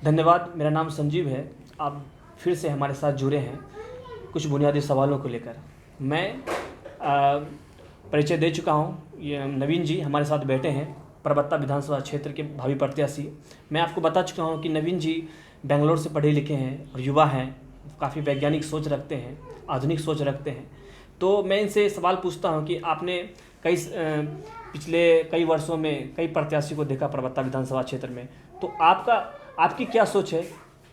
धन्यवाद। मेरा नाम संजीव है। आप फिर से हमारे साथ जुड़े हैं कुछ बुनियादी सवालों को लेकर। मैं परिचय दे चुका हूं। ये नवीन जी हमारे साथ बैठे हैं, परबत्ता विधानसभा क्षेत्र के भावी प्रत्याशी। मैं आपको बता चुका हूं कि नवीन जी बेंगलोर से पढ़े लिखे हैं और युवा हैं, काफ़ी वैज्ञानिक सोच रखते हैं, आधुनिक सोच रखते हैं। तो मैं इनसे सवाल पूछता हूं कि आपने पिछले कई वर्षों में कई प्रत्याशी को देखा परबत्ता विधानसभा क्षेत्र में, तो आपकी क्या सोच है?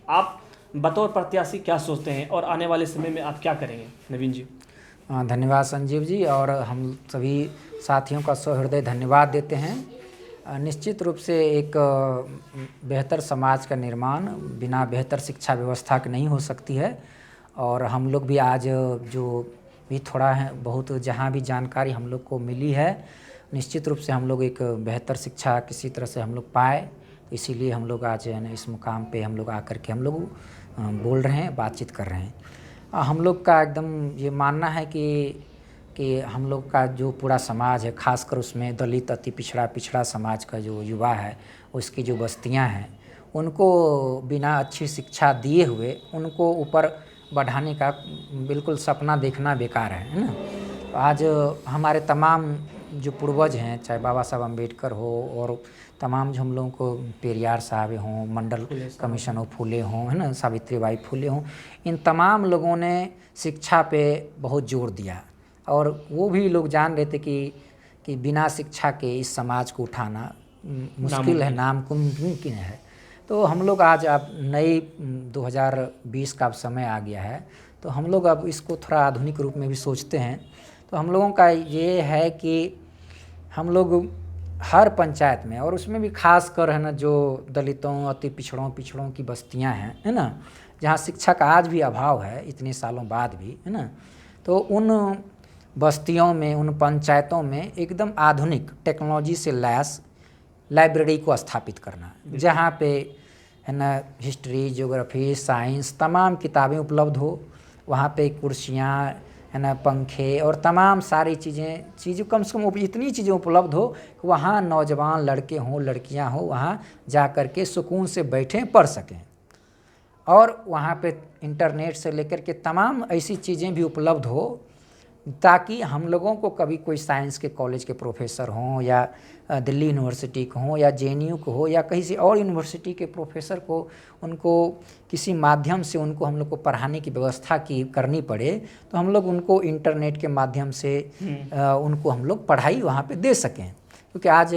आप बतौर प्रत्याशी क्या सोचते हैं और आने वाले समय में आप क्या करेंगे? नवीन जी। धन्यवाद संजीव जी, और हम सभी साथियों का सहृदय धन्यवाद देते हैं। निश्चित रूप से एक बेहतर समाज का निर्माण बिना बेहतर शिक्षा व्यवस्था के नहीं हो सकती है। और हम लोग भी आज जो भी थोड़ा है बहुत जहाँ भी जानकारी हम लोग को मिली है, निश्चित रूप से हम लोग एक बेहतर शिक्षा किसी तरह से हम लोग पाए, तो इसीलिए हम लोग आज है ना इस मुकाम पे हम लोग आकर के हम लोग बोल रहे हैं, बातचीत कर रहे हैं। हम लोग का एकदम ये मानना है कि हम लोग का जो पूरा समाज है, खासकर उसमें दलित अति पिछड़ा समाज का जो युवा है, उसकी जो बस्तियां हैं, उनको बिना अच्छी शिक्षा दिए हुए उनको ऊपर बढ़ाने का बिल्कुल सपना देखना बेकार है ना। तो आज हमारे तमाम जो पूर्वज हैं, चाहे बाबा साहब अम्बेडकर हो और तमाम जो हम लोगों को पेरियार साहब हों, मंडल कमीशन हो, फूले हों, है ना, सावित्रीबाई फूले हों, इन तमाम लोगों ने शिक्षा पे बहुत जोर दिया। और वो भी लोग जान रहे थे कि बिना शिक्षा के इस समाज को उठाना मुश्किल है, नामुमकिन है। तो हम लोग आज अब नई 2020 का अब समय आ गया है, तो हम लोग अब इसको थोड़ा आधुनिक रूप में भी सोचते हैं। तो हम लोगों का ये है कि हम लोग हर पंचायत में, और उसमें भी खास कर है ना जो दलितों अति पिछड़ों की बस्तियां हैं, है ना, जहाँ शिक्षा का आज भी अभाव है इतने सालों बाद भी, है ना, तो उन बस्तियों में, उन पंचायतों में एकदम आधुनिक टेक्नोलॉजी से लैस लाइब्रेरी को स्थापित करना, जहाँ पे है ना हिस्ट्री, ज्योग्राफी, साइंस तमाम किताबें उपलब्ध हो। वहाँ पे कुर्सियाँ, है ना, पंखे और तमाम सारी चीज़ें कम से कम इतनी चीज़ें उपलब्ध हो कि वहाँ नौजवान लड़के हों, लड़कियाँ हों, वहाँ जा कर के सुकून से बैठें, पढ़ सकें। और वहाँ पे इंटरनेट से लेकर के तमाम ऐसी चीज़ें भी उपलब्ध हो ताकि हम लोगों को कभी कोई साइंस के कॉलेज के प्रोफेसर हों या दिल्ली यूनिवर्सिटी को हों या जेएनयू को हो या कहीं से और यूनिवर्सिटी के प्रोफेसर को, उनको किसी माध्यम से उनको हम लोग को पढ़ाने की व्यवस्था करनी पड़े, तो हम लोग उनको इंटरनेट के माध्यम से उनको हम लोग पढ़ाई वहाँ पे दे सकें। क्योंकि आज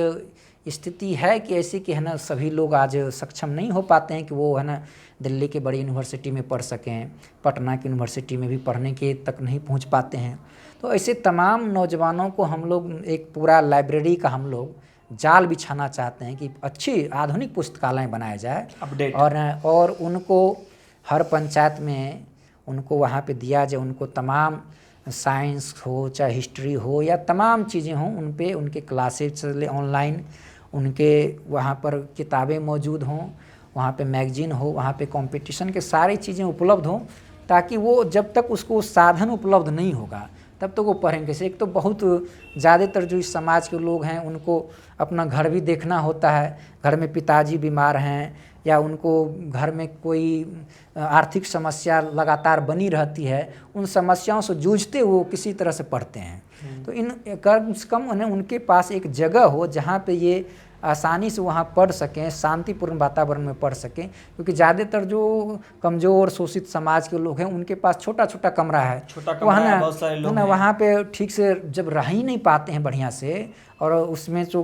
स्थिति है कि ऐसी कि है ना सभी लोग आज सक्षम नहीं हो पाते हैं कि वो है ना दिल्ली के बड़ी यूनिवर्सिटी में पढ़ सकें, पटना की यूनिवर्सिटी में भी पढ़ने के तक नहीं पहुंच पाते हैं। तो ऐसे तमाम नौजवानों को हम लोग एक पूरा लाइब्रेरी का हम लोग जाल बिछाना चाहते हैं कि अच्छी आधुनिक पुस्तकालय बनाया जाए अपडेट, और उनको हर पंचायत में उनको वहाँ पे दिया जाए। उनको तमाम साइंस हो चाहे हिस्ट्री हो या तमाम चीज़ें हों, उन पे उनके क्लासेज चले ऑनलाइन, उनके वहाँ पर किताबें मौजूद हों, वहाँ पे मैगजीन हो, वहाँ पे कंपटीशन के सारी चीज़ें उपलब्ध हों, ताकि वो जब तक उसको साधन उपलब्ध नहीं होगा तब तक वो पढ़ेंगे कैसे। एक तो बहुत ज़्यादातर जो इस समाज के लोग हैं उनको अपना घर भी देखना होता है, घर में पिताजी बीमार हैं या उनको घर में कोई आर्थिक समस्या लगातार बनी रहती है, उन समस्याओं से जूझते वो किसी तरह से पढ़ते हैं। तो इन कम से कम उनके पास एक जगह हो जहाँ पे ये आसानी से वहाँ पढ़ सकें, शांतिपूर्ण वातावरण में पढ़ सकें। क्योंकि ज़्यादातर जो कमज़ोर शोषित समाज के लोग हैं उनके पास छोटा छोटा कमरा है, वहाँ बहुत सारे लोग ना वहाँ पे ठीक से जब रह ही नहीं पाते हैं बढ़िया से। और उसमें जो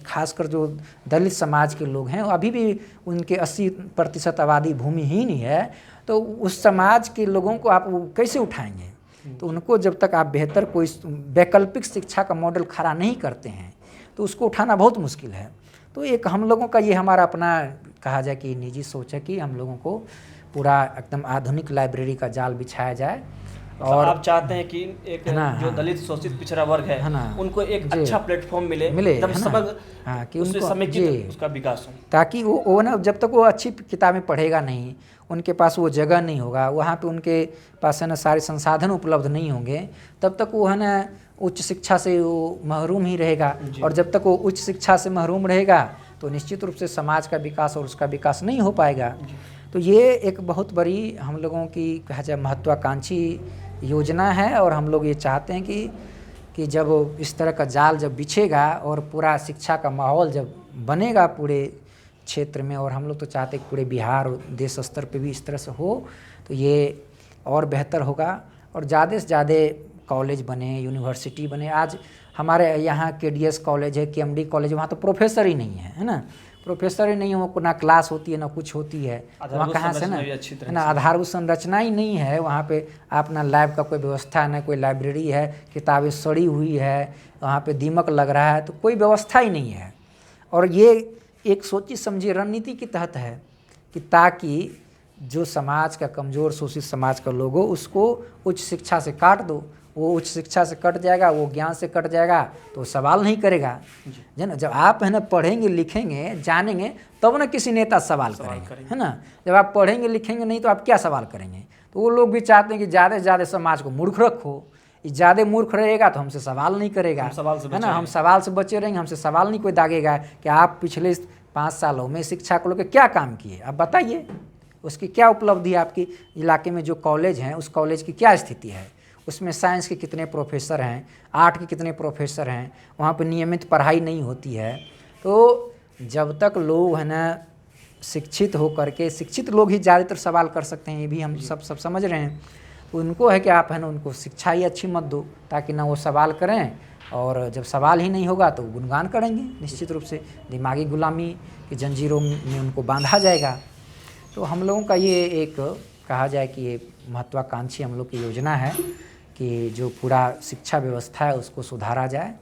खासकर जो दलित समाज के लोग हैं अभी भी उनके 80% आबादी भूमिहीन ही है, तो उस समाज के लोगों को आप कैसे उठाएंगे? तो उनको जब तक आप बेहतर कोई वैकल्पिक शिक्षा का मॉडल खड़ा नहीं करते हैं तो उसको उठाना बहुत मुश्किल है। तो एक हम लोगों का ये हमारा अपना कहा जाए कि निजी सोच है कि हम लोगों को पूरा एकदम आधुनिक लाइब्रेरी का जाल बिछाया जाए। और आप चाहते हैं कि एक जो दलित शोषित पिछड़ा वर्ग है उनको एक अच्छा प्लेटफॉर्म मिले एकदम समग्र, कि उनको समेकित उसका विकास हो, ताकि वो ना जब तक वो अच्छी किताबें पढ़ेगा नहीं, उनके पास वो जगह नहीं होगा, वहाँ पे उनके पास है ना सारे संसाधन उपलब्ध नहीं होंगे, तब तक वो है ना उच्च शिक्षा से वो महरूम ही रहेगा। और जब तक वो उच्च शिक्षा से महरूम रहेगा तो निश्चित रूप से समाज का विकास और उसका विकास नहीं हो पाएगा। तो ये एक बहुत बड़ी हम लोगों की कहा जाए महत्वाकांक्षी योजना है और हम लोग ये चाहते हैं कि जब इस तरह का जाल जब बिछेगा और पूरा शिक्षा का माहौल जब बनेगा पूरे क्षेत्र में, और हम लोग तो चाहते हैं कि पूरे बिहार और देश स्तर पे भी इस तरह से हो, तो ये और बेहतर होगा और ज़्यादा से ज़्यादा कॉलेज बने, यूनिवर्सिटी बने। आज हमारे यहाँ KDS कॉलेज है, KMD कॉलेज, वहाँ तो प्रोफेसर ही नहीं है ना, प्रोफेसर ही नहीं है, वो ना क्लास होती है ना कुछ होती है, वहाँ कहाँ से ना, है ना, आधारभूत संरचना ही नहीं है वहाँ पे। आप ना लैब का कोई व्यवस्था है, ना कोई लाइब्रेरी है, किताबें सड़ी हुई है, वहाँ पे दीमक लग रहा है, तो कोई व्यवस्था ही नहीं है। और ये एक सोची समझी रणनीति के तहत है कि ताकि जो समाज का कमज़ोर शोषित समाज का लोग हो उसको उच्च शिक्षा से काट दो। वो उच्च शिक्षा से कट जाएगा, वो ज्ञान से कट जाएगा, तो सवाल नहीं करेगा। है ना, जब आप है ना पढ़ेंगे लिखेंगे जानेंगे तब ना किसी नेता सवाल करेंगे, है ना। जब आप पढ़ेंगे लिखेंगे नहीं तो आप क्या सवाल करेंगे। तो वो लोग भी चाहते हैं कि ज़्यादा से ज़्यादा समाज को मूर्ख रखो, ज़्यादा मूर्ख रहेगा तो हमसे सवाल नहीं करेगा, है ना, हम सवाल से बचे रहेंगे, हमसे सवाल नहीं कोई दागेगा कि आप पिछले 5 सालों में शिक्षा को लेकर क्या काम किए, आप बताइए, उसकी क्या उपलब्धि है, आपकी इलाके में जो कॉलेज हैं उस कॉलेज की क्या स्थिति है, उसमें साइंस के कितने प्रोफेसर हैं, आर्ट के कितने प्रोफेसर हैं, वहाँ पर नियमित पढ़ाई नहीं होती है। तो जब तक लोग है ना शिक्षित हो करके, शिक्षित लोग ही ज़्यादातर सवाल कर सकते हैं, ये भी हम सब समझ रहे हैं। तो उनको है कि आप है ना उनको शिक्षा ही अच्छी मत दो ताकि ना वो सवाल करें, और जब सवाल ही नहीं होगा तो गुणगान करेंगे। निश्चित रूप से दिमागी गुलामी की जंजीरों में उनको बांधा जाएगा। तो हम लोगों का ये एक कहा जाए कि ये महत्वाकांक्षी हम लोग की योजना है कि जो पूरा शिक्षा व्यवस्था है उसको सुधारा जाए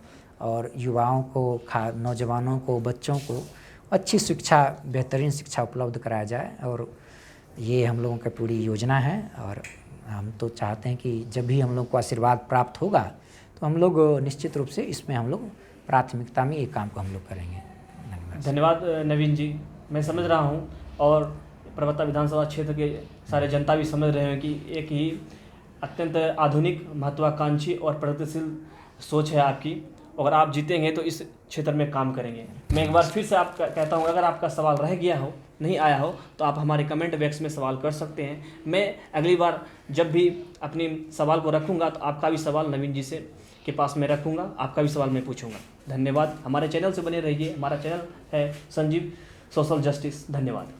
और युवाओं को, नौजवानों को, बच्चों को अच्छी शिक्षा, बेहतरीन शिक्षा उपलब्ध कराया जाए। और ये हम लोगों का पूरी योजना है और हम तो चाहते हैं कि जब भी हम लोग को आशीर्वाद प्राप्त होगा तो हम लोग निश्चित रूप से इसमें हम लोग प्राथमिकता में ये काम को हम लोग करेंगे। धन्यवाद नवीन जी, मैं समझ रहा हूँ और परबत्ता विधानसभा क्षेत्र के सारे जनता भी समझ रहे हैं कि एक ही अत्यंत आधुनिक, महत्वाकांक्षी और प्रगतिशील सोच है आपकी। अगर आप जीतेंगे तो इस क्षेत्र में काम करेंगे। मैं एक बार फिर से आप कहता हूँ, अगर आपका सवाल रह गया हो, नहीं आया हो, तो आप हमारे कमेंट बॉक्स में सवाल कर सकते हैं। मैं अगली बार जब भी अपनी सवाल को रखूँगा तो आपका भी सवाल नवीन जी से के पास में रखूँगा, आपका भी सवाल मैं पूछूँगा। धन्यवाद। हमारे चैनल से बने रहिए। हमारा चैनल है संजीव सोशल जस्टिस। धन्यवाद।